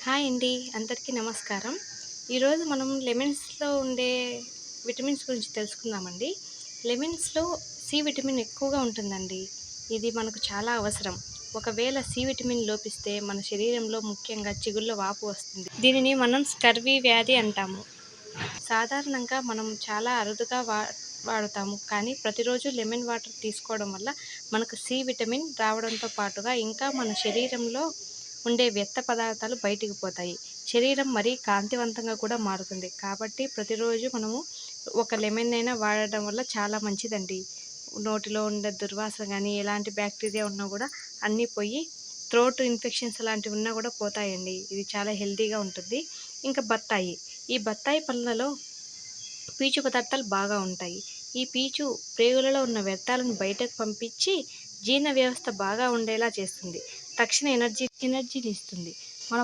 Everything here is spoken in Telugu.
హాయ్ అండి. అందరికీ నమస్కారం. ఈరోజు మనం లెమన్స్‌లో ఉండే విటమిన్స్ గురించి తెలుసుకుందామండి. లెమన్స్‌లో సి విటమిన్ ఎక్కువగా ఉంటుందండి. ఇది మనకు చాలా అవసరం. ఒకవేళ సి విటమిన్ లోపిస్తే మన శరీరంలో ముఖ్యంగా చిగుళ్ళ వాపు వస్తుంది. దీనిని మనం స్కర్వీ వ్యాధి అంటాము. సాధారణంగా మనం చాలా అరుదుగా వాడతాము. కానీ ప్రతిరోజు లెమన్ వాటర్ తీసుకోవడం వల్ల మనకు సి విటమిన్ రావడంతో పాటుగా ఇంకా మన శరీరంలో ఉండే వ్యర్థ పదార్థాలు బయటికి పోతాయి. శరీరం మరీ కాంతివంతంగా కూడా మారుతుంది. కాబట్టి ప్రతిరోజు మనము ఒక లెమన్ అయినా వాడడం వల్ల చాలా మంచిదండి. నోటిలో ఉండే దుర్వాసన గానీ, ఎలాంటి బ్యాక్టీరియా ఉన్నా గూడా అన్నీ పోయి థ్రోట్ ఇన్ఫెక్షన్స్ అలాంటివి ఉన్నా గూడా పోతాయండి. ఇది చాలా హెల్తీగా ఉంటుంది. ఇంకా బత్తాయి. ఈ బత్తాయి పళ్ళలో పీచు పదార్థాలు బాగా ఉంటాయి. ఈ పీచు ప్రేగులలో ఉన్న వ్యర్థాలను బయటకు పంపించి జీర్ణ వ్యవస్థ బాగా ఉండేలా చేస్తుంది. తక్షణ ఎనర్జీనిస్తుంది. మన